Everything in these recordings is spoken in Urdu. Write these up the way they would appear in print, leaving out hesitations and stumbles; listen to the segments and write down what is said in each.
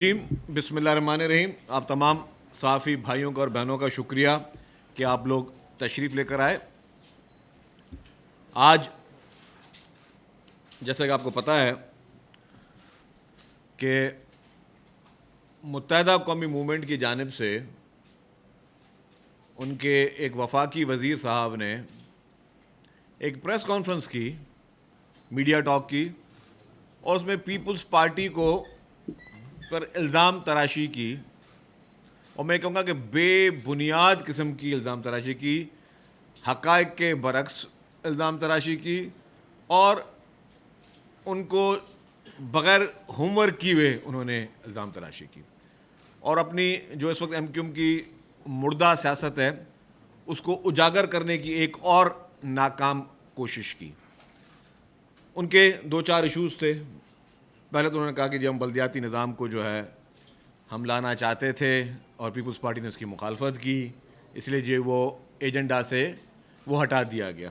بسم اللہ الرحمن الرحیم. آپ تمام صحافی بھائیوں کا اور بہنوں کا شکریہ کہ آپ لوگ تشریف لے کر آئے. آج جیسا کہ آپ کو پتہ ہے کہ متحدہ قومی موومنٹ کی جانب سے ان کے ایک وفاقی وزیر صاحب نے ایک پریس کانفرنس کی, میڈیا ٹاک کی, اور اس میں پیپلز پارٹی کو پر الزام تراشی کی, اور میں کہوں گا کہ بے بنیاد قسم کی الزام تراشی کی, حقائق کے برعکس الزام تراشی کی, اور ان کو بغیر ہوم ورک کیے ہوئے انہوں نے الزام تراشی کی, اور اپنی جو اس وقت ایم کیو ایم کی مردہ سیاست ہے اس کو اجاگر کرنے کی ایک اور ناکام کوشش کی. ان کے دو چار ایشوز تھے. پہلے تو انہوں نے کہا کہ ہم بلدیاتی نظام کو جو ہے ہم لانا چاہتے تھے اور پیپلز پارٹی نے اس کی مخالفت کی, اس لیے وہ ایجنڈا سے وہ ہٹا دیا گیا.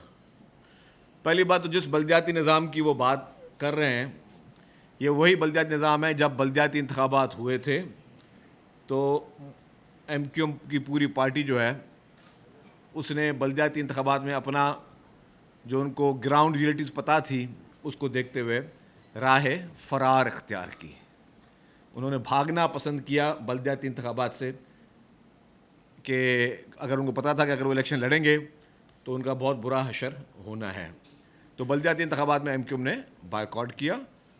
پہلی بات تو جس بلدیاتی نظام کی وہ بات کر رہے ہیں یہ وہی بلدیاتی نظام ہے جب بلدیاتی انتخابات ہوئے تھے تو ایم کیو ایم کی پوری پارٹی جو ہے اس نے بلدیاتی انتخابات میں اپنا جو ان کو گراؤنڈ ریئلٹیز پتہ تھی اس کو دیکھتے ہوئے راہ فرار اختیار کی. انہوں نے بھاگنا پسند کیا بلدیاتی انتخابات سے کہ اگر ان کو پتہ تھا کہ اگر وہ الیکشن لڑیں گے تو ان کا بہت برا حشر ہونا ہے. تو بلدیاتی انتخابات میں ایم کیو ایم نے بائیکاٹ کیا,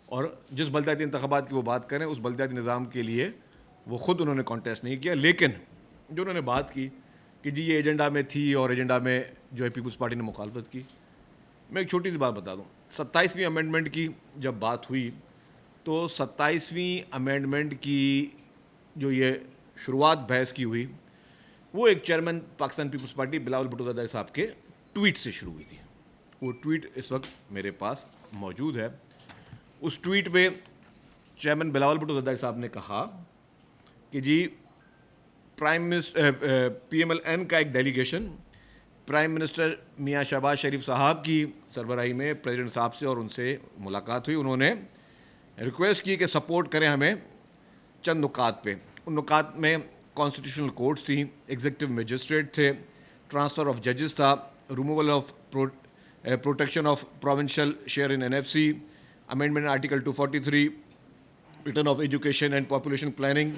اور جس بلدیاتی انتخابات کی وہ بات کریں اس بلدیاتی نظام کے لیے وہ خود انہوں نے کانٹیسٹ نہیں کیا. لیکن جو انہوں نے بات کی کہ جی یہ ایجنڈا میں تھی اور ایجنڈا میں جو ہے پیپلز پارٹی نے مخالفت کی, میں ایک چھوٹی سی بات بتا دوں. 27ویں امینڈمنٹ کی جب بات ہوئی تو 27ویں امینڈمنٹ کی جو یہ شروعات بحث کی ہوئی وہ ایک چیئرمین پاکستان پیپلز پارٹی بلاول بھٹو زرداری صاحب کے ٹویٹ سے شروع ہوئی تھی. وہ ٹویٹ اس وقت میرے پاس موجود ہے. اس ٹویٹ پہ چیئرمین بلاول بھٹو زرداری صاحب نے کہا کہ جی پی ایم ایل این کا ایک ڈیلیگیشن پرائم منسٹر میاں شہباز شریف صاحب کی سربراہی میں پریزیڈنٹ صاحب سے اور ان سے ملاقات ہوئی. انہوں نے ریکویسٹ کی کہ سپورٹ کریں ہمیں چند نکات پہ. ان نکات میں کانسٹیٹیوشنل کورٹس تھیں, ایگزیکٹو میجسٹریٹ تھے, ٹرانسفر آف ججز تھا, removal of protection of provincial share in N F C, amendment article 243, return of education and population planning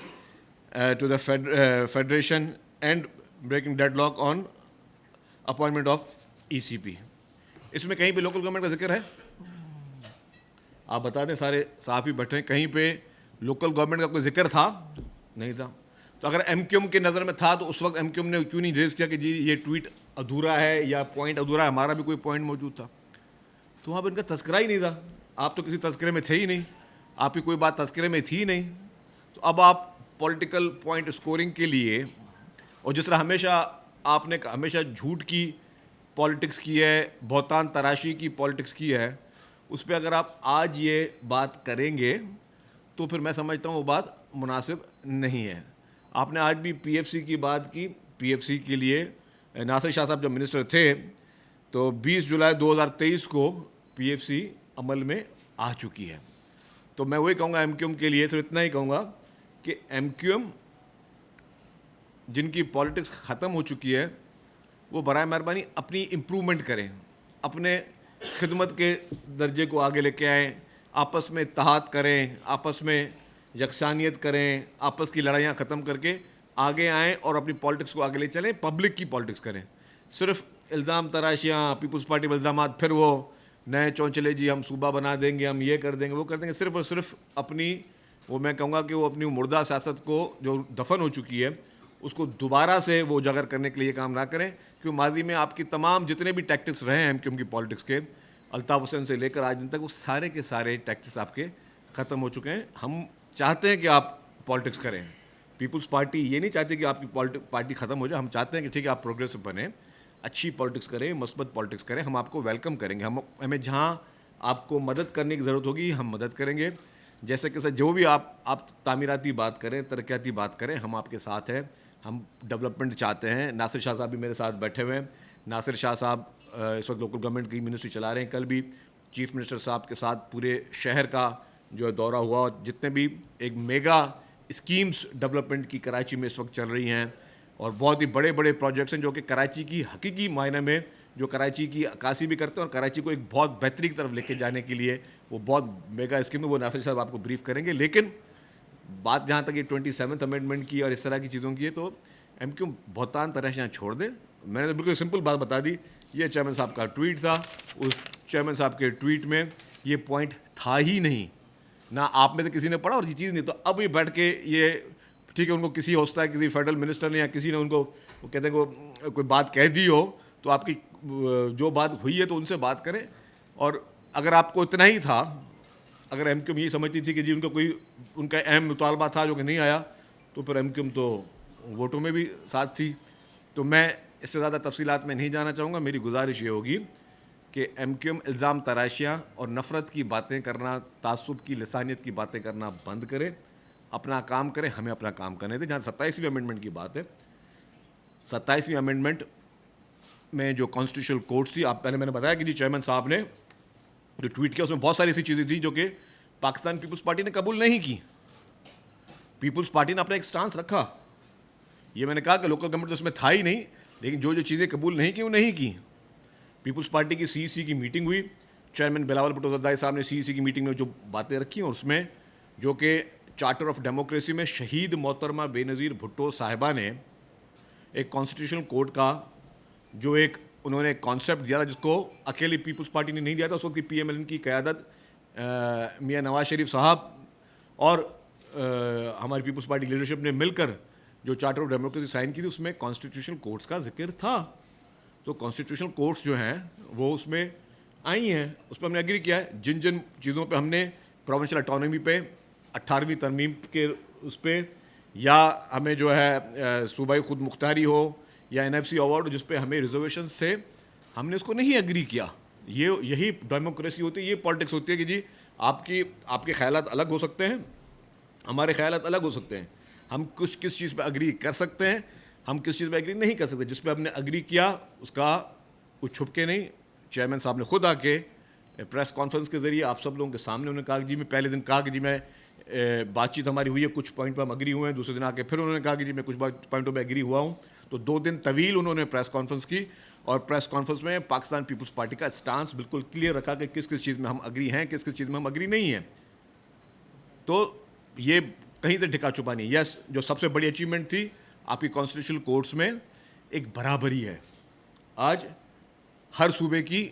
to the federation, and breaking deadlock on appointment of E C P. اس میں کہیں پہ لوکل گورنمنٹ کا ذکر ہے؟ آپ بتا دیں, سارے صحافی بیٹھے ہیں, کہیں پہ لوکل گورنمنٹ کا کوئی ذکر تھا؟ نہیں تھا. تو اگر ایم کیو ایم کے نظر میں تھا تو اس وقت ایم کیو ایم نے کیوں نہیں ریز کیا کہ جی یہ ٹویٹ ادھورا ہے یا پوائنٹ ادھورا ہے, ہمارا بھی کوئی پوائنٹ موجود تھا. تو وہاں پہ ان کا تذکرہ ہی نہیں تھا. آپ تو کسی تذکرے میں تھے ہی نہیں, آپ کی کوئی بات تذکرے میں تھی نہیں. تو اب آپ پولیٹیکل پوائنٹ اسکورنگ کے لیے, اور جس طرح ہمیشہ آپ نے ہمیشہ جھوٹ کی پالیٹکس کی ہے, بہتان تراشی کی پالیٹکس کی ہے, اس پہ اگر آپ آج یہ بات کریں گے تو پھر میں سمجھتا ہوں وہ بات مناسب نہیں ہے. آپ نے آج بھی پی ایف سی کی بات کی. پی ایف سی کے لیے ناصر شاہ صاحب جب منسٹر تھے تو 20 جولائی 2023 کو پی ایف سی عمل میں آ چکی ہے. تو میں وہی کہوں گا ایم کیو ایم کے لیے, صرف اتنا ہی کہوں گا کہ ایم کیو ایم جن کی پالیٹکس ختم ہو چکی ہے وہ برائے مہربانی اپنی امپرومنٹ کریں, اپنے خدمت کے درجے کو آگے لے کے آئیں, آپس میں اتحاد کریں, آپس میں یکسانیت کریں, آپس کی لڑائیاں ختم کر کے آگے آئیں اور اپنی پالیٹکس کو آگے لے چلیں, پبلک کی پالیٹکس کریں. صرف الزام تراشیاں, پیپلز پارٹی پر الزامات, پھر وہ نئے چونچلے جی ہم صوبہ بنا دیں گے, ہم یہ کر دیں گے, وہ کر دیں گے, صرف اور صرف اپنی وہ میں کہوں گا کہ وہ اپنی مردہ سیاست کو جو دفن ہو چکی ہے اس کو دوبارہ سے وہ اجاگر کرنے کے لیے کام نہ کریں. کیوں ماضی میں آپ کی تمام جتنے بھی ٹیکٹکس رہے ہیں ایم کیو ایم کی پالیٹکس کے, الطاف حسین سے لے کر آج دن تک, وہ سارے کے سارے ٹیکٹکس آپ کے ختم ہو چکے ہیں. ہم چاہتے ہیں کہ آپ پالیٹکس کریں. پیپلز پارٹی یہ نہیں چاہتی کہ آپ کی پارٹی ختم ہو جائے. ہم چاہتے ہیں کہ ٹھیک ہے آپ پروگریسو بنیں, اچھی پالیٹکس کریں, مثبت پالیٹکس کریں. ہم آپ کو ویلکم کریں گے. ہمیں جہاں آپ کو مدد کرنے کی ضرورت ہوگی ہم مدد کریں گے. جیسے کہ جو بھی آپ تعمیراتی بات کریں, ترقیاتی بات کریں, ہم آپ کے ساتھ ہیں. ہم ڈیولپمنٹ چاہتے ہیں. ناصر شاہ صاحب بھی میرے ساتھ بیٹھے ہوئے ہیں. ناصر شاہ صاحب اس وقت لوکل گورنمنٹ کی منسٹری چلا رہے ہیں. کل بھی چیف منسٹر صاحب کے ساتھ پورے شہر کا جو دورہ ہوا, اور جتنے بھی ایک میگا اسکیمز ڈیولپمنٹ کی کراچی میں اس وقت چل رہی ہیں, اور بہت ہی بڑے بڑے پروجیکٹس ہیں جو کہ کراچی کی حقیقی معنی میں جو کراچی کی عکاسی بھی کرتے ہیں اور کراچی کو ایک بہت بہتری کی طرف لے کے جانے کے لیے وہ بہت میگا اسکیم ہے. وہ ناصر صاحب آپ کو بریف کریں گے. لیکن بات جہاں تک یہ 27th امینڈمنٹ کی اور اس طرح کی چیزوں کی ہے تو ایم کیو بہتان طرح سے چھوڑ دیں. میں نے بالکل سمپل بات بتا دی. یہ چیئرمین صاحب کا ٹویٹ تھا, اس چیئرمین صاحب کے ٹویٹ میں یہ پوائنٹ تھا ہی نہیں, نہ آپ میں سے کسی نے پڑھا اور یہ چیز نہیں. تو اب یہ بیٹھ کے یہ ٹھیک ہے, ان کو کسی ہوتا ہے کسی فیڈرل منسٹر نے یا کسی نے ان کو وہ کہتے ہیں کہ کوئی بات کہہ دی ہو تو آپ کی جو بات ہوئی ہے تو ان سے بات کریں. اور اگر آپ کو اتنا ہی تھا, اگر ایم کیو ایم یہ سمجھتی تھی کہ جی ان کا اہم مطالبہ تھا جو کہ نہیں آیا, تو پھر ایم کیو ایم تو ووٹوں میں بھی ساتھ تھی. تو میں اس سے زیادہ تفصیلات میں نہیں جانا چاہوں گا. میری گزارش یہ ہوگی کہ ایم کیو ایم الزام تراشیاں اور نفرت کی باتیں کرنا, تعصب کی لسانیت کی باتیں کرنا بند کرے, اپنا کام کرے, ہمیں اپنا کام کرنے دیں. جہاں 27ویں امینڈمنٹ کی بات ہے, 27ویں امینڈمنٹ میں جو کانسٹیٹیوشنل کورٹس تھی, آپ پہلے میں نے بتایا کہ جی چیئرمین صاحب نے جو ٹویٹ کیا اس میں بہت ساری ایسی چیزیں تھیں جو کہ پاکستان پیپلز پارٹی نے قبول نہیں کی. پیپلز پارٹی نے اپنا ایک سٹانس رکھا. یہ میں نے کہا کہ لوکل گورنمنٹ اس میں تھا ہی نہیں, لیکن جو چیزیں قبول نہیں کی وہ نہیں کی. پیپلز پارٹی کی سی ای سی کی میٹنگ ہوئی, چیئرمین بلاول بھٹو زرداری صاحب نے سی ای سی کی میٹنگ میں جو باتیں رکھی ہیں اس میں جو کہ چارٹر آف ڈیموکریسی میں شہید محترمہ بے نظیر بھٹو صاحبہ نے ایک کانسٹیٹیوشنل کوڈ کا جو ایک انہوں نے کانسیپٹ دیا تھا جس کو اکیلی پیپلز پارٹی نے نہیں دیا تھا. اس وقت کی پی ایم ایل این کی قیادت میاں نواز شریف صاحب اور ہماری پیپلز پارٹی لیڈرشپ نے مل کر جو چارٹر آف ڈیموکریسی سائن کی تھی اس میں کانسٹیٹیوشنل کورٹس کا ذکر تھا. تو کانسٹیٹیوشنل کورٹس جو ہیں وہ اس میں آئی ہیں, اس پہ ہم نے ایگری کیا ہے. جن جن چیزوں پہ ہم نے پروونشل اٹانومی پہ 18ویں ترمیم کے اس پہ, یا ہمیں جو ہے صوبائی خود مختاری ہو یا این ایف سی ایوارڈ جس پہ ہمیں ریزرویشنس تھے, ہم نے اس کو نہیں ایگری کیا. یہی ڈیموکریسی ہوتی ہے, یہ پالیٹکس ہوتی ہے کہ جی آپ کے خیالات الگ ہو سکتے ہیں, ہمارے خیالات الگ ہو سکتے ہیں. ہم کس چیز پہ اگری کر سکتے ہیں, ہم کس چیز پہ اگری نہیں کر سکتے. جس پہ ہم نے اگری کیا اس کا کچھ چھپ کے نہیں, چیئرمین صاحب نے خود آ کے پریس کانفرنس کے ذریعے آپ سب لوگوں کے سامنے انہوں نے کہا کہ جی میں پہلے دن کہا کہ جی میں بات چیت ہماری ہوئی ہے, کچھ پوائنٹ پہ ہم اگری ہوئے ہیں. دوسرے دن آ کے پھر انہوں نے کہا کہ جی میں کچھ پوائنٹوں پہ اگری ہوا ہوں. تو 2 دن طویل انہوں نے پریس کانفرنس کی, اور پریس کانفرنس میں پاکستان پیپلز پارٹی کا اسٹانس بالکل کلیئر رکھا کہ کس کس چیز میں ہم اگری ہیں, کس کس چیز میں ہم اگری نہیں ہیں. تو یہ کہیں سے ڈھکا چھپا نہیں. یس, جو سب سے بڑی اچیومنٹ تھی آپ کی کانسٹیٹیوشنل کورٹس میں ایک برابری ہے. آج ہر صوبے کی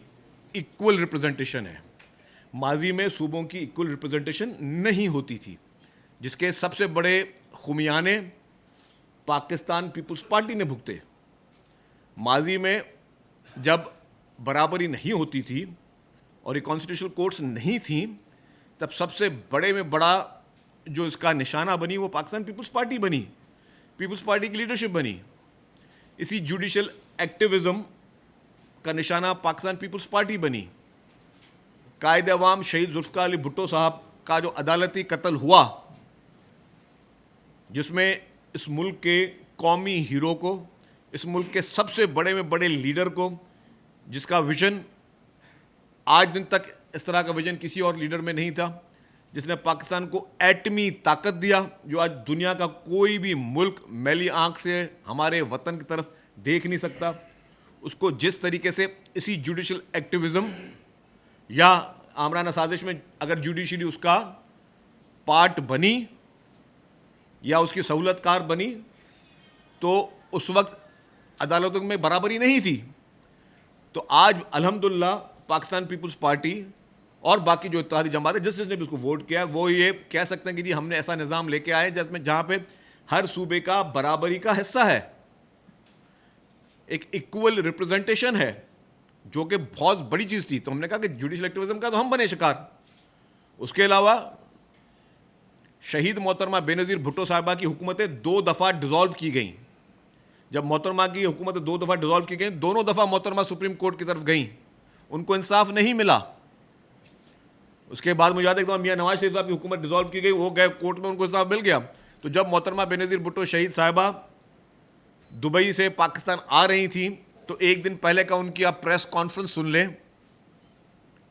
ایکول ریپرزنٹیشن ہے. ماضی میں صوبوں کی ایکول ریپرزنٹیشن نہیں ہوتی تھی, جس کے سب سے بڑے خمیانے پاکستان پیپلز پارٹی نے بھگتے. ماضی میں جب برابری نہیں ہوتی تھی اور یہ کانسٹیٹیوشنل کورٹس نہیں تھیں, تب سب سے بڑے میں بڑا جو اس کا نشانہ بنی وہ پاکستان پیپلز پارٹی بنی, پیپلز پارٹی کی لیڈرشپ بنی. اسی جوڈیشل ایکٹیوزم کا نشانہ پاکستان پیپلز پارٹی بنی. قائد عوام شہید ذوالفقار علی بھٹو صاحب کا جو عدالتی قتل ہوا, جس میں اس ملک کے قومی ہیرو کو, اس ملک کے سب سے بڑے میں بڑے لیڈر کو, جس کا ویژن آج دن تک اس طرح کا ویژن کسی اور لیڈر میں نہیں تھا, جس نے پاکستان کو ایٹمی طاقت دیا جو آج دنیا کا کوئی بھی ملک میلی آنکھ سے ہمارے وطن کی طرف دیکھ نہیں سکتا, اس کو جس طریقے سے اسی جوڈیشل ایکٹیوزم یا آمرانہ سازش میں اگر جوڈیشری اس کا پارٹ بنی یا اس کی سہولت کار بنی, تو اس وقت عدالتوں میں برابری نہیں تھی. تو آج الحمدللہ پاکستان پیپلز پارٹی اور باقی جو اتحادی جماعت ہے جس نے بھی اس کو ووٹ کیا, وہ یہ کہہ سکتے ہیں کہ جی ہم نے ایسا نظام لے کے آئے جہاں پہ ہر صوبے کا برابری کا حصہ ہے, ایک ایکول ریپرزنٹیشن ہے, جو کہ بہت بڑی چیز تھی. تو ہم نے کہا کہ جوڈیشل ایکٹیوزم کا تو ہم بنے شکار. اس کے علاوہ شہید محترمہ بے نظیر بھٹو صاحبہ کی حکومتیں 2 دفعہ ڈیزالو کی گئیں. جب محترمہ کی حکومتیں 2 دفعہ ڈیزالو کی گئیں, دونوں دفعہ محترمہ سپریم کورٹ کی طرف گئیں, ان کو انصاف نہیں ملا. اس کے بعد مجھے یاد ہے کہ میاں نواز شریف صاحب کی حکومت ڈیزالو کی گئی, وہ گئے کورٹ میں, ان کو انصاف مل گیا. تو جب محترمہ بے نظیر بھٹو شہید صاحبہ دبئی سے پاکستان آ رہی تھیں, تو ایک دن پہلے کا ان کی آپ پریس کانفرنس سن لیں.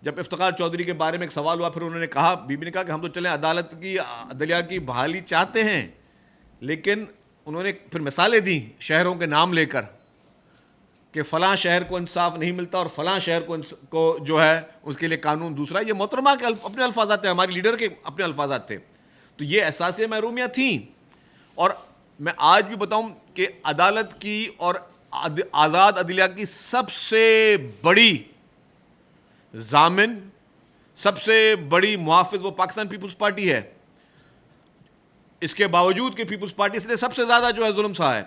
جب افتخار چودھری کے بارے میں ایک سوال ہوا, پھر انہوں نے کہا, بی بی نے کہا کہ ہم تو چلیں عدالت کی عدلیہ کی بحالی چاہتے ہیں, لیکن انہوں نے پھر مثالیں دیں شہروں کے نام لے کر کہ فلاں شہر کو انصاف نہیں ملتا اور فلاں شہر کو جو ہے اس کے لیے قانون دوسرا. یہ محترمہ کے اپنے الفاظات تھے, ہماری لیڈر کے اپنے الفاظات تھے. تو یہ احساس محرومیاں تھیں. اور میں آج بھی بتاؤں کہ عدالت کی اور آزاد عدلیہ کی سب سے بڑی ضامن, سب سے بڑی محافظ وہ پاکستان پیپلز پارٹی ہے. اس کے باوجود کہ پیپلز پارٹی سے سب سے زیادہ جو ہے ظلم سہا ہے.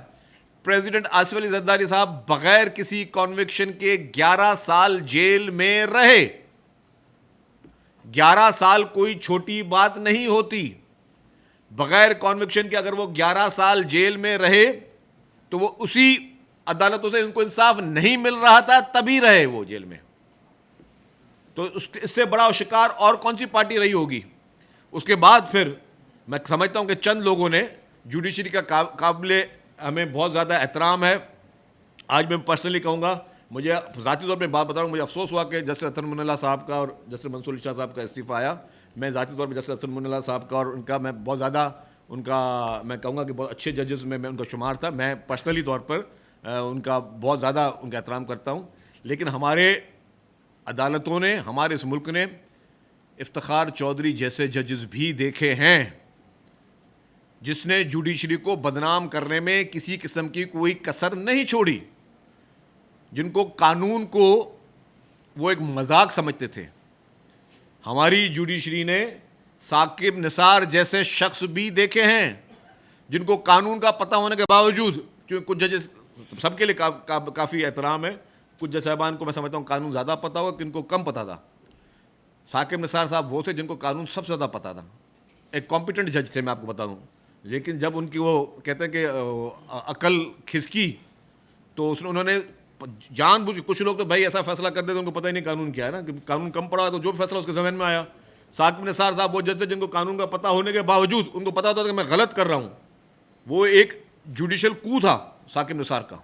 پریزیڈنٹ آصف علی زرداری صاحب بغیر کسی کنوکشن کے 11 سال جیل میں رہے. 11 سال کوئی چھوٹی بات نہیں ہوتی. بغیر کنوکشن کے اگر وہ 11 سال جیل میں رہے تو وہ اسی عدالتوں سے ان کو انصاف نہیں مل رہا تھا تبھی رہے وہ جیل میں. تو اس سے بڑا شکار اور کون سی پارٹی رہی ہوگی. اس کے بعد پھر میں سمجھتا ہوں کہ چند لوگوں نے جوڈیشری کا قابل ہمیں بہت زیادہ احترام ہے. آج میں پرسنلی کہوں گا, مجھے ذاتی طور پہ بات بتا رہا ہوں, مجھے افسوس ہوا کہ جسٹس اطہر من اللہ صاحب کا اور جسٹس منصور علی شاہ صاحب کا استعفیٰ آیا. میں ذاتی طور پہ جسٹس اطہر من اللہ صاحب کا اور ان کا میں بہت زیادہ ان کا میں کہوں گا کہ بہت اچھے ججز میں ان کا شمار تھا. میں پرسنلی طور پر ان کا بہت زیادہ ان کا احترام کرتا ہوں. لیکن ہمارے عدالتوں نے, ہمارے اس ملک نے افتخار چودھری جیسے ججز بھی دیکھے ہیں جس نے جوڈیشری کو بدنام کرنے میں کسی قسم کی کوئی کسر نہیں چھوڑی, جن کو قانون کو وہ ایک مذاق سمجھتے تھے. ہماری جوڈیشری نے ثاقب نثار جیسے شخص بھی دیکھے ہیں جن کو قانون کا پتہ ہونے کے باوجود, کیونکہ کچھ ججز سب کے لیے کافی احترام ہے, کچھ جج صاحبان کو میں سمجھتا ہوں قانون زیادہ پتہ ہوا, کن کو کم پتہ تھا. ثاقب نثار صاحب وہ تھے جن کو قانون سب سے زیادہ پتہ تھا. ایک کمپیٹنٹ جج تھے میں آپ کو بتا دوں. لیکن جب ان کی وہ کہتے ہیں کہ عقل کھسکی تو انہوں نے جان بوجھ, کچھ لوگ تو بھائی ایسا فیصلہ کر دیتے ان کو پتہ ہی نہیں قانون کیا ہے نا, کہ قانون کم پڑا ہے تو جو فیصلہ اس کے ذہن میں آیا. ثاقب نثار صاحب وہ جج تھے جن کو قانون کا پتہ ہونے کے باوجود ان کو پتہ ہوتا تھا کہ میں غلط کر رہا ہوں. وہ ایک جوڈیشل کو تھا ثاقب نثار کا,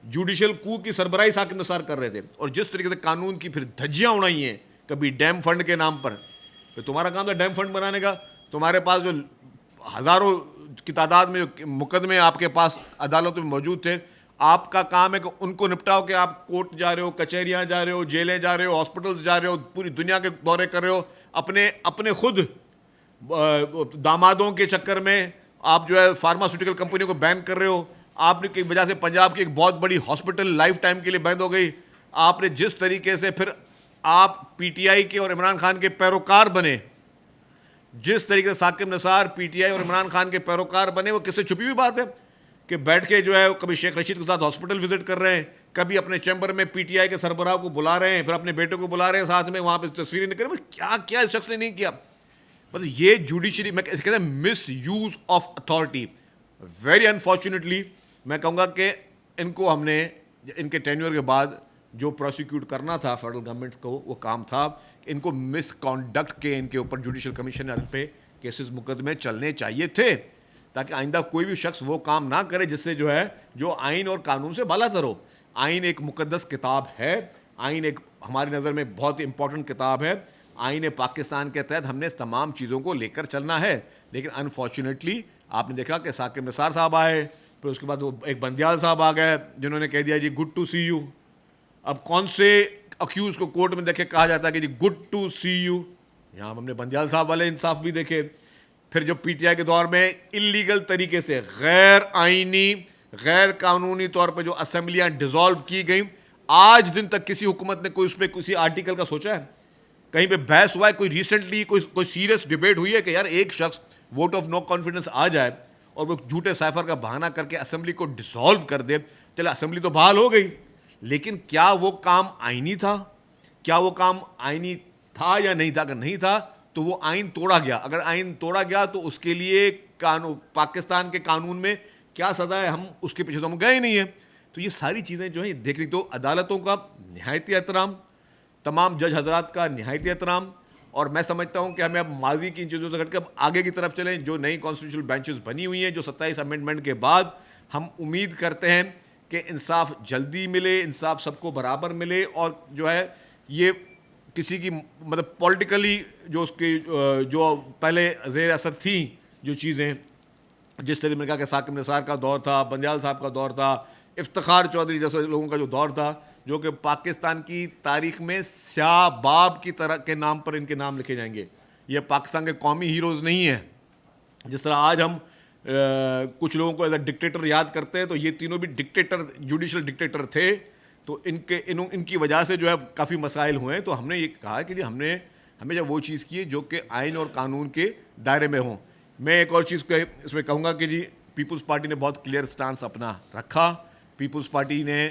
جوڈیشل کو کی سربراہی ثاقب نثار کر رہے تھے. اور جس طریقے سے قانون کی پھر دھجیاں اڑائی ہیں, کبھی ڈیم فنڈ کے نام پر, تو تمہارا کام تھا ڈیم فنڈ بنانے کا, تمہارے پاس جو ہزاروں کی تعداد میں جو مقدمے آپ کے پاس عدالتوں میں موجود تھے, آپ کا کام ہے کہ ان کو نپٹاؤ. کہ آپ کورٹ جا رہے ہو, کچہریاں جا رہے ہو, جیلیں جا رہے ہو, ہاسپٹلز جا رہے ہو, پوری دنیا کے دورے کر رہے ہو, اپنے خود دامادوں کے چکر میں آپ جو ہے فارماسیوٹیکل کمپنیوں کو بین کر رہے ہو. آپ نے کی وجہ سے پنجاب کی ایک بہت بڑی ہاسپٹل لائف ٹائم کے لیے بند ہو گئی. آپ نے جس طریقے سے پھر آپ پی ٹی آئی کے اور عمران خان کے پیروکار بنے, جس طریقے سے Saqib Nisar P T I اور عمران خان کے پیروکار بنے, وہ کس سے چھپی ہوئی بات ہے کہ بیٹھ کے جو ہے کبھی شیخ رشید کے ساتھ ہاسپٹل وزٹ کر رہے ہیں, کبھی اپنے چیمبر میں پی ٹی آئی کے سربراہ کو بلا رہے ہیں, پھر اپنے بیٹے کو بلا رہے ہیں ساتھ میں, وہاں پہ تصویریں نکل رہی ہیں. کیا کیا اس شخص نے نہیں کیا. مطلب یہ جوڈیشری میں کہتے ہیں misuse of authority. Very unfortunately میں کہوں گا کہ ان کو ہم نے ان کے ٹینیور کے بعد جو پروسیکیوٹ کرنا تھا فیڈرل گورنمنٹ کو, وہ کام تھا کہ ان کو مس کانڈکٹ کے ان کے اوپر جوڈیشل کمیشن پہ کیسز مقدمے چلنے چاہیے تھے, تاکہ آئندہ کوئی بھی شخص وہ کام نہ کرے جس سے جو ہے جو آئین اور قانون سے بالا تر ہو. آئین ایک مقدس کتاب ہے, آئین ایک ہماری نظر میں بہت امپورٹنٹ کتاب ہے. آئین پاکستان کے تحت ہم نے تمام چیزوں کو لے کر چلنا ہے. لیکن انفارچونیٹلی آپ نے دیکھا کہ ثاقب نثار صاحب آئے, پھر اس کے بعد وہ ایک بندیال صاحب آ گئے جنہوں نے کہہ دیا جی گڈ ٹو سی یو. اب کون سے اکیوز کو کورٹ میں دیکھے کہا جاتا ہے کہ جی گڈ ٹو سی یو. یہاں ہم نے بندیال صاحب والے انصاف بھی دیکھے. پھر جو پی ٹی آئی کے دور میں انلیگل طریقے سے غیر آئینی غیر قانونی طور پہ جو اسمبلیاں ڈیزالو کی گئیں, آج دن تک کسی حکومت نے کوئی اس پہ کسی آرٹیکل کا سوچا ہے, کہیں پہ بحث ہوا ہے, کوئی ریسنٹلی کوئی سیریس ڈبیٹ ہوئی ہے کہ یار ایک شخص ووٹ آف نو کانفیڈنس آ جائے اور وہ جھوٹے سائفر کا بہانہ کر کے اسمبلی کو ڈیزالو کر دے. چلے اسمبلی تو بحال ہو گئی, لیکن کیا وہ کام آئینی تھا؟ کیا وہ کام آئینی تھا یا نہیں تھا؟ اگر نہیں تھا تو وہ آئین توڑا گیا. اگر آئین توڑا گیا تو اس کے لیے پاکستان کے قانون میں کیا سزا ہے, ہم اس کے پیچھے تو ہم گئے نہیں ہیں. تو یہ ساری چیزیں جو ہیں دیکھ رہی, تو عدالتوں کا نہایت احترام, تمام جج حضرات کا نہایت احترام. اور میں سمجھتا ہوں کہ ہمیں اب ماضی کی ان چیزوں سے ہٹ کے اب آگے کی طرف چلیں. جو نئی کانسٹیٹیوشنل بینچز بنی ہوئی ہیں, جو 27 امینڈمنٹ کے بعد, ہم امید کرتے ہیں کہ انصاف جلدی ملے, انصاف سب کو برابر ملے, اور جو ہے یہ کسی کی مطلب پولیٹیکلی جو اس کی جو پہلے زیر اثر تھیں جو چیزیں, جس طریقے میں کہا کہ ثاقب نثار کا دور تھا, بندیال صاحب کا دور تھا, افتخار چودھری جیسے لوگوں کا جو دور تھا, جو کہ پاکستان کی تاریخ میں سیاہ باب کی طرح کے نام پر ان کے نام لکھے جائیں گے. یہ پاکستان کے قومی ہیروز نہیں ہیں. جس طرح آج ہم کچھ لوگوں کو ایز اے ڈکٹیٹر یاد کرتے ہیں, تو یہ تینوں بھی ڈکٹیٹر, جوڈیشل ڈکٹیٹر تھے. تو ان کی وجہ سے جو ہے کافی مسائل ہوئے ہیں. تو ہم نے یہ کہا کہ ہم نے ہمیشہ وہ چیز کی ہے جو کہ آئین اور قانون کے دائرے میں ہوں. میں ایک اور چیز کو اس میں کہوں گا کہ پیپلز پارٹی نے بہت کلیئر سٹانس اپنا رکھا. پیپلز پارٹی نے,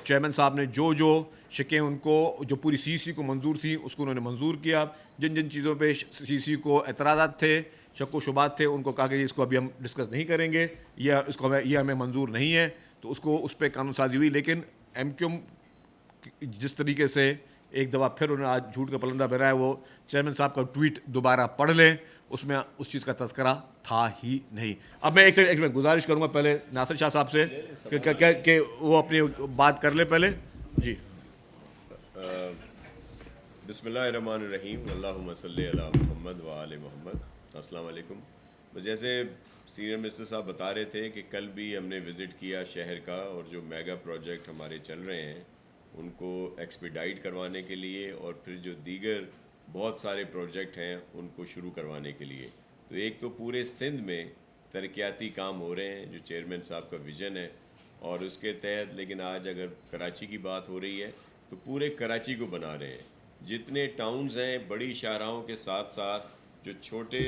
چیئرمین صاحب نے جو شکیں ان کو, جو پوری سی سی کو منظور تھی, اس کو انہوں نے منظور کیا. جن چیزوں پہ سی سی کو اعتراضات تھے, شک و شبہات تھے, ان کو کہا کہ اس کو ابھی ہم ڈسکس نہیں کریں گے, یہ ہمیں منظور نہیں ہے. تو اس پہ قانون سازی ہوئی. لیکن ایم کیو ایم جس طریقے سے ایک دفعہ پھر انہوں نے آج جھوٹ کا پلندہ بہرا ہے, وہ چیئرمین صاحب کا ٹویٹ دوبارہ پڑھ لیں, اس میں اس چیز کا تذکرہ تھا ہی نہیں. اب میں ایک میں گزارش کروں گا پہلے ناصر شاہ صاحب سے کہ وہ اپنی بات کر لیں پہلے. جی بسم اللہ الرحمن الرحیم, اللہم صلی علی محمد و آل محمد. السلام علیکم. جیسے سینئر منسٹر صاحب بتا رہے تھے کہ کل بھی ہم نے وزٹ کیا شہر کا, اور جو میگا پروجیکٹ ہمارے چل رہے ہیں ان کو ایکسپیڈائٹ کروانے کے لیے, اور پھر جو دیگر بہت سارے پروجیکٹ ہیں ان کو شروع کروانے کے لیے. تو ایک تو پورے سندھ میں ترقیاتی کام ہو رہے ہیں جو چیئرمین صاحب کا ویژن ہے, اور اس کے تحت. لیکن آج اگر کراچی کی بات ہو رہی ہے تو پورے کراچی کو بنا رہے ہیں. جتنے ٹاؤنز ہیں بڑی شاہراہوں کے ساتھ ساتھ جو چھوٹے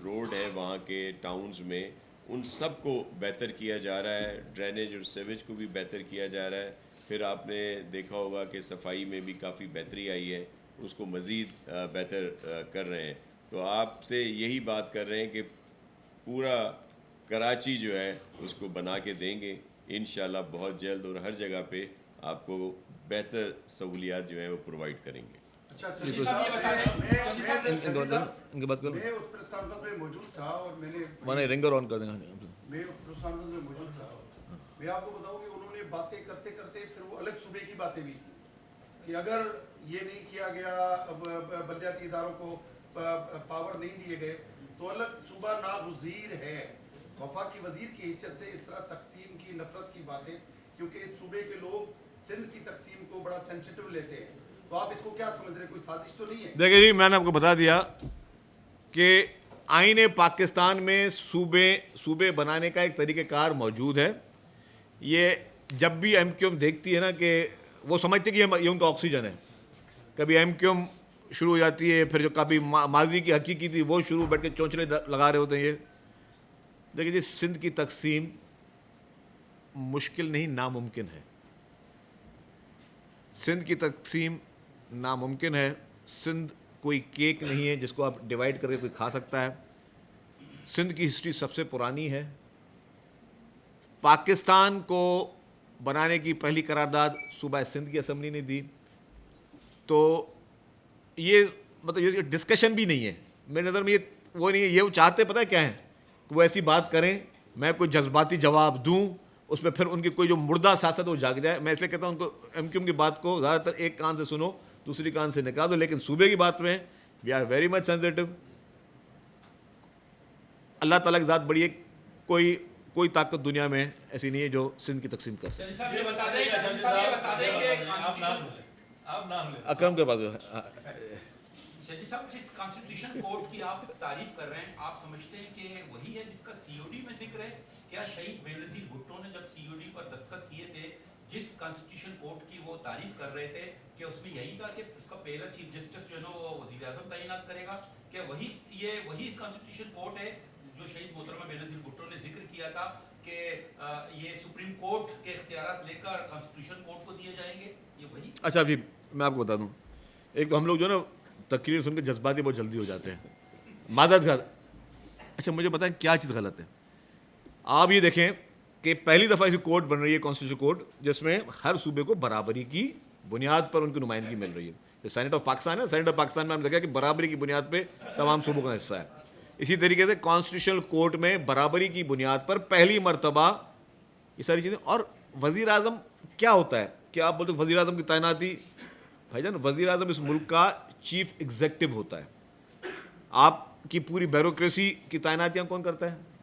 روڈ ہیں وہاں کے ٹاؤنز میں, ان سب کو بہتر کیا جا رہا ہے. ڈرینیج اور سیویج کو بھی بہتر کیا جا رہا ہے. پھر آپ نے دیکھا ہوگا کہ صفائی میں بھی کافی بہتری آئی ہے, اس کو مزید بہتر کر رہے ہیں. تو آپ سے یہی بات کر رہے ہیں کہ پورا کراچی جو ہے اس کو بنا کے دیں گے انشاءاللہ بہت جلد, اور ہر جگہ پہ آپ کو بہتر سہولیات جو ہیں وہ پرووائڈ کریں گے. ان کی بات کروں, میں اس پریس کانفرنس میں موجود تھا, اور میں نے رنگر آن کر دیں گا. میں پریس کانفرنس میں موجود تھا. میں آپ کو بتاؤں کہ انہوں نے باتیں کرتے کرتے پھر وہ الگ صوبے کی باتیں بھی کی کہ اگر یہ نہیں کیا گیا, بلدیاتی اداروں کو پاور نہیں دیے گئے, تو الگ صوبہ ناگزیر ہے. وفاقی وزیر کی حیثیت سے اس طرح تقسیم کی, نفرت کی باتیں, کیونکہ اس صوبے کے لوگ سندھ کی تقسیم کو بڑا سینسیٹیو لیتے ہیں. تو آپ اس کو کیا سمجھ رہے ہیں, کوئی سازش تو نہیں ہے؟ دیکھیں جی, میں نے آپ کو بتا دیا کہ آئین پاکستان میں صوبے بنانے کا ایک طریقہ کار موجود ہے. یہ جب بھی ایم کیو ایم دیکھتی ہے نا کہ وہ سمجھتے کہ یہ ان کا آکسیجن ہے, کبھی ایم کیو ایم شروع ہو جاتی ہے, پھر جو کبھی ماضی کی حقیقی تھی وہ شروع بیٹھ کے چونچلے لگا رہے ہوتے ہیں. یہ دیکھیں جی, سندھ کی تقسیم مشکل نہیں, ناممکن ہے. سندھ کی تقسیم ناممکن ہے. سندھ کوئی کیک نہیں ہے جس کو آپ ڈیوائیڈ کر کے کوئی کھا سکتا ہے. سندھ کی ہسٹری سب سے پرانی ہے. پاکستان کو بنانے کی پہلی قرارداد صوبہ سندھ کی اسمبلی نے دی. تو یہ مطلب یہ ڈسکشن بھی نہیں ہے میری نظر میں. یہ وہ نہیں ہے, یہ وہ چاہتے پتہ ہے کیا ہے, کہ وہ ایسی بات کریں, میں کوئی جذباتی جواب دوں, اس میں پھر ان کی کوئی جو مردہ سیاست وہ جاگ جائے. میں اس لیے کہتا ہوں ان کو ایم کیو ایم کی بات کو زیادہ تر ایک کان سے سنو, دوسری کان سے نکال دو. لیکن صوبے کی بات میں we are very much sensitive. اللہ تعالیٰ کی ذات بڑی ہے, کوئی طاقت دنیا میں ایسی نہیں ہے جو سندھ کی تقسیم کر سکے. اکرم کے پاس شاہ جی صاحب, جس کانسٹیٹیوشن کوڈ کی آپ تعریف کر رہے ہیں, آپ سمجھتے ہیں کہ وہی ہے جس کا سی او ڈی میں ذکر ہے؟ کیا شہید بے نظیر بھٹو نے جب سی او ڈی پر دستخط کیے تھے, جس کانسٹیٹیوشن کوڈ کی وہ تعریف کر رہے تھے, کہ اس میں یہی تھا کہ اس کا پہلا چیف جسٹس جو ہے نا وہ وزیر اعظم تعینات کرے گا؟ کیا وہی کانسٹیٹیوشن کوڈ ہے جو شہید محترمہ بے نظیر بھٹو نے ذکر کیا تھا کہ یہ سپریم کورٹ کے اختیارات لے کر کانسٹیٹیوشن کورٹ کو دیے جائیں گے, یہ وہی؟ اچھا ابھی میں آپ کو بتا دوں, ایک تو ہم لوگ جو ہے نا تقریر سن کے جذباتی بہت جلدی ہو جاتے ہیں, معذرت کا. اچھا مجھے بتائیں کیا چیز غلط ہے. آپ یہ دیکھیں کہ پہلی دفعہ ایسی کوڈ بن رہی ہے, کانسٹیٹیوشن کوڈ, جس میں ہر صوبے کو برابری کی بنیاد پر ان کی نمائندگی مل رہی ہے. جو سینٹ آف پاکستان ہے, سینٹ آف پاکستان میں ہم دیکھا کہ برابری کی بنیاد پہ تمام صوبوں کا حصہ ہے. اسی طریقے سے کانسٹیٹیوشنل کورٹ میں برابری کی بنیاد پر پہلی مرتبہ یہ ساری چیزیں. اور وزیر اعظم کیا ہوتا ہے کہ آپ بولتے ہیں وزیر اعظم کی تعیناتی, بھائی جان وزیر اعظم اس ملک کا چیف ایگزیکٹو ہوتا ہے. آپ کی پوری بیوروکریسی کی تعیناتیاں کون کرتا ہے؟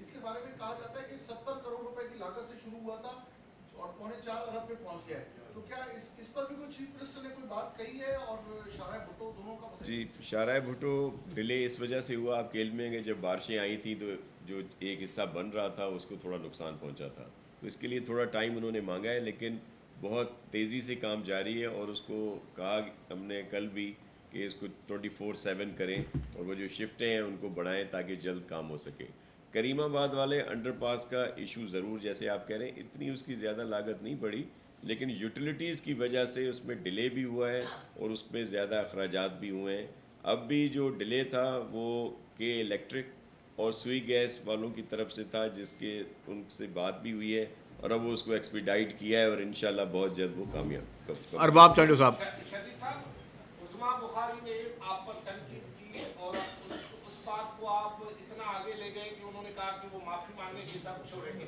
اس کے بارے میں کہا جاتا ہے کہ 70 کروڑ روپے کی لاگت سے شروع ہوا تھا اور 4.25 ارب پہ پہنچ گیا ہے. تو کیا اس پر بھی کوئی چیف منسٹر نے کوئی بات کہی ہے اور شارع بھٹو دونوں کا بتائیے؟ جی شارع بھٹو ڈیلے اس وجہ سے ہوا، آپ کے علم میں ہے کہ جب بارشیں آئی تھیں تو جو ایک حصہ بن رہا تھا اس کو تھوڑا نقصان پہنچا تھا، تو اس کے لیے تھوڑا ٹائم انہوں نے مانگا ہے، لیکن بہت تیزی سے کام جاری ہے. اور اس کو کہا ہم نے کل بھی کہ اس کو 24/7 کریں اور وہ جو شفٹیں ہیں ان کو بڑھائیں تاکہ جلد کام ہو سکے. کریم آباد والے انڈر پاس کا ایشو ضرور جیسے آپ کہہ رہے ہیں اتنی اس کی زیادہ لاگت نہیں پڑی، لیکن یوٹیلیٹیز کی وجہ سے اس میں ڈیلے بھی ہوا ہے اور اس میں زیادہ اخراجات بھی ہوئے ہیں. اب بھی جو ڈیلے تھا وہ کہ الیکٹرک اور سوئی گیس والوں کی طرف سے تھا، جس کے ان سے بات بھی ہوئی ہے اور اب وہ اس کو ایکسپیڈائٹ کیا ہے اور انشاءاللہ بہت جلد وہ کامیاب. ارباب چانڈو صاحب، شریف صاحب، عثمان بخاری نے آپ پر تنقید کی اور اس بات کو آپ اتنا آگے لے گئے کہ انہوں نے کہا کہ وہ معافی مانگنے کی طرف چھوڑیں گے.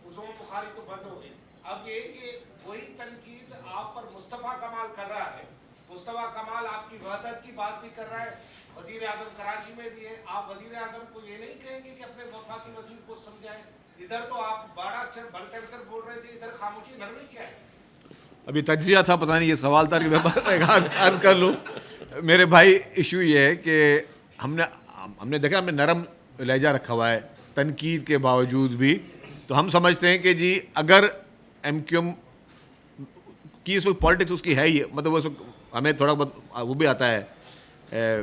عثمان بخاری تو بند ہو گئے. اب یہ کہ وہی تنقید آپ پر مصطفیٰ کمال کر رہا ہے. مصطفیٰ کمال آپ کی وحدت کی بات بھی کر رہا ہے، وزیر اعظم کراچی میں بھی ہے. آپ وزیر اعظم کو یہ نہیں کہیں گے کہ اپنے وفاقی وزیر کو سمجھائیں؟ ادھر تو آپ بڑا بڑھ چڑھ کر بول رہے تھے، ادھر خاموشی نرمی کیا ہے؟ ابھی تجزیہ تھا، پتہ نہیں یہ سوال تھا کہ میں عرض کر لوں. میرے بھائی ایشو یہ ہے کہ ہم نے دیکھا ہم نے نرم لہجہ رکھا ہوا ہے تنقید کے باوجود بھی. تو ہم سمجھتے ہیں کہ جی اگر ایم کیو ایم کی اس وقت پالیٹکس اس کی ہے ہی، مطلب اس وقت ہمیں تھوڑا بہت وہ بھی آتا ہے،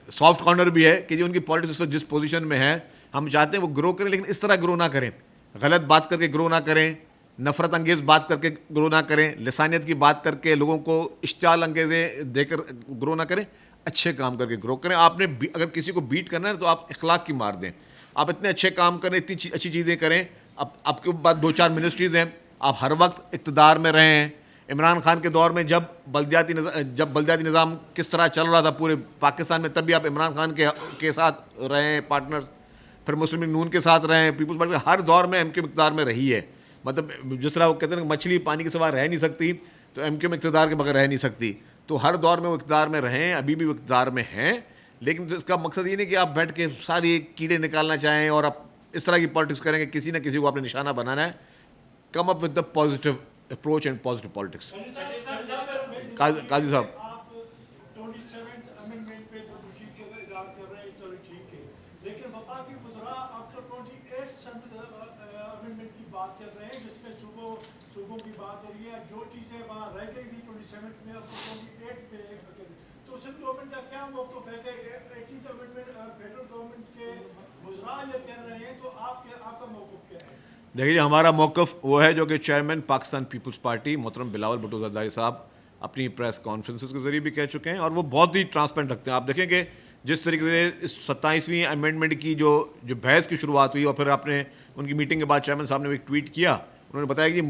سافٹ کارنر بھی ہے کہ جی ان کی پالیٹکس اس وقت جس پوزیشن میں ہے ہم چاہتے ہیں وہ گرو کریں، لیکن اس طرح گرو نہ کریں، غلط بات کر کے گرو نہ کریں، نفرت انگیز بات کر کے گرو نہ کریں، لسانیت کی بات کر کے لوگوں کو اشتعال انگیزیں دے کر گرو نہ کریں، اچھے کام کر کے گرو کریں. آپ نے اگر کسی کو بیٹ کرنا ہے تو آپ اخلاق کی مار دیں. آپ اتنے اچھے کام کریں، اتنی اچھی چیزیں کریں. اب آپ کے بعد 2-4 منسٹریز ہیں، آپ ہر وقت اقتدار میں رہے ہیں. عمران خان کے دور میں جب بلدیاتی نظام کس طرح چل رہا تھا پورے پاکستان میں، تب بھی آپ عمران خان کے ساتھ رہے ہیں پارٹنرز. پھر مسلم لیگ نون کے ساتھ رہے ہیں، پیپلز پارٹی ہر دور میں ایم کیو اقتدار میں رہی ہے. مطلب جس طرح وہ کہتے ہیں کہ مچھلی پانی کے سوا رہ نہیں سکتی، تو ایم کیو ایم اقتدار کے بغیر رہ نہیں سکتی. تو ہر دور میں وہ اقتدار میں رہے ہیں، ابھی بھی وہ اقتدار میں ہیں. لیکن اس کا مقصد یہ نہیں کہ آپ بیٹھ کے ساری کیڑے نکالنا چاہیں اور آپ اس طرح کی پالیٹکس کریں کہ کسی نہ کسی کو آپ نے نشانہ بنانا ہے. Come up with the positive approach and positive politics. Qazi صاحب، آپ 27 امینڈمنٹ پہ جو خوشی کو اظہار کر رہے ہیں چلو ٹھیک ہے، لیکن وفاقی وزراء اب تو 28 امینڈمنٹ کی بات کر رہے ہیں جس میں صوبوں کی بات ہو رہی ہے. جو چیزیں وہاں رہ گئی تھی 27 میں اب 28 پہ تو سندھ گورنمنٹ کا کیا موقف ہے کہ 18 امینڈمنٹ فیڈرل گورنمنٹ کے وزراء یہ کہہ رہے ہیں، تو آپ کا موقف کیا ہے؟ دیکھیے ہمارا موقف وہ ہے جو کہ چیئرمین پاکستان پیپلز پارٹی محترم بلاول بھٹو زرداری صاحب اپنی پریس کانفرنسز کے ذریعے بھی کہہ چکے ہیں، اور وہ بہت ہی ٹرانسپیرنٹ رکھتے ہیں. آپ دیکھیں کہ جس طریقے سے اس 27ویں امینڈمنٹ کی جو بحث کی شروعات ہوئی، اور پھر آپ نے ان کی میٹنگ کے بعد چیئرمین صاحب نے ایک ٹویٹ کیا، انہوں نے بتایا کہ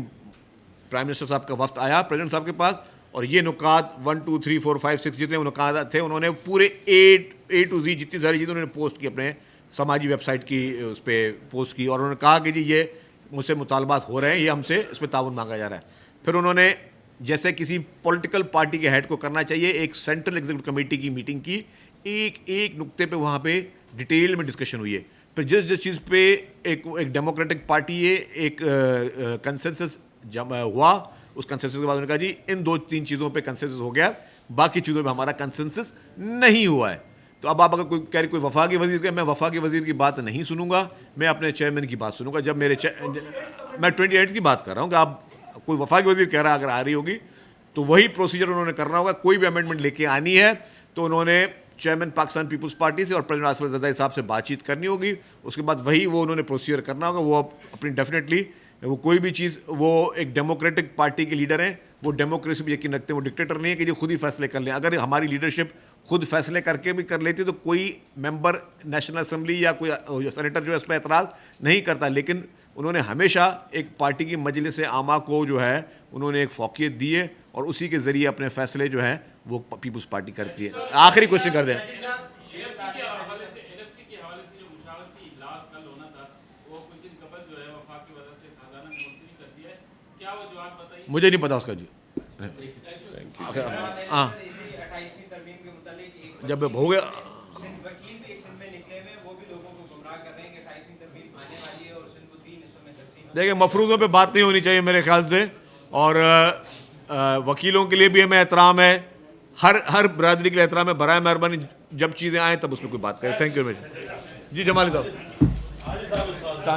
پرائم منسٹر صاحب کا وفد آیا پریزیڈنٹ صاحب کے پاس، اور یہ نکات 1 2 3 4 5 6 جتنے وہ نکات تھے انہوں نے پورے A to Z جتنی ساری چیزیں انہوں نے پوسٹ کی اپنے سماجی ویب سائٹ کی اس پہ پوسٹ کی، اور انہوں نے کہا کہ جی یہ مجھ سے مطالبات ہو رہے ہیں، یہ ہم سے اس پہ تعاون مانگا جا رہا ہے. پھر انہوں نے جیسے کسی پولیٹیکل پارٹی کے ہیڈ کو کرنا چاہیے ایک سینٹرل ایگزیکٹو کمیٹی کی میٹنگ کی، ایک نقطے پہ وہاں پہ ڈیٹیل میں ڈسکشن ہوئی ہے. پھر جس چیز پہ ایک ڈیموکریٹک پارٹی ہے ایک کنسنسس ہوا، اس کنسنسس کے بعد انہوں نے کہا جی ان 2-3 چیزوں پہ کنسنسس ہو گیا، باقی چیزوں پہ ہمارا کنسنسس نہیں ہوا ہے. تو اب آپ اگر کوئی کہہ رہے کوئی وفاقی وزیر کے، میں وفاقی وزیر کی بات نہیں سنوں گا، میں اپنے چیئرمین کی بات سنوں گا. جب میں 28 کی بات کر رہا ہوں کہ آپ کوئی وفاقی وزیر کہہ رہا اگر آ رہی ہوگی تو وہی پروسیجر انہوں نے کرنا ہوگا. کوئی بھی امینڈمنٹ لے کے آنی ہے تو انہوں نے چیئرمین پاکستان پیپلز پارٹی سے اور پریزیڈنٹ آصف علی زرداری صاحب سے بات چیت کرنی ہوگی. اس کے بعد وہی وہ انہوں نے پروسیجر کرنا ہوگا. وہ اپنی ڈیفینیٹلی وہ کوئی بھی چیز، وہ ایک ڈیموکریٹک پارٹی کے لیڈر ہیں، وہ ڈیموکریسی پہ یقین رکھتے ہیں، وہ ڈکٹیٹر نہیں ہے کہ جو خود ہی فیصلے کر لیں. اگر ہماری لیڈرشپ خود فیصلے کر کے بھی کر لیتی تو کوئی ممبر نیشنل اسمبلی یا کوئی سینیٹر جو ہے اس پہ اعتراض نہیں کرتا. لیکن انہوں نے ہمیشہ ایک پارٹی کی مجلس عامہ کو جو ہے انہوں نے ایک فوقیت دی ہے، اور اسی کے ذریعے اپنے فیصلے جو ہیں وہ پیپلز پارٹی کرتی ہے. آخری کوشچن کر دیں. مجھے نہیں پتا اس کا جی. ہاں جب ہو گیا دیکھیں مفروضوں پہ بات نہیں ہونی چاہیے میرے خیال سے, اور وکیلوں کے لیے بھی ہمیں احترام ہے, ہر برادری کے لیے احترام ہے. برائے مہربانی جب چیزیں آئیں تب اس پہ کوئی بات کریں. Thank you very much. جی جمالی صاحب.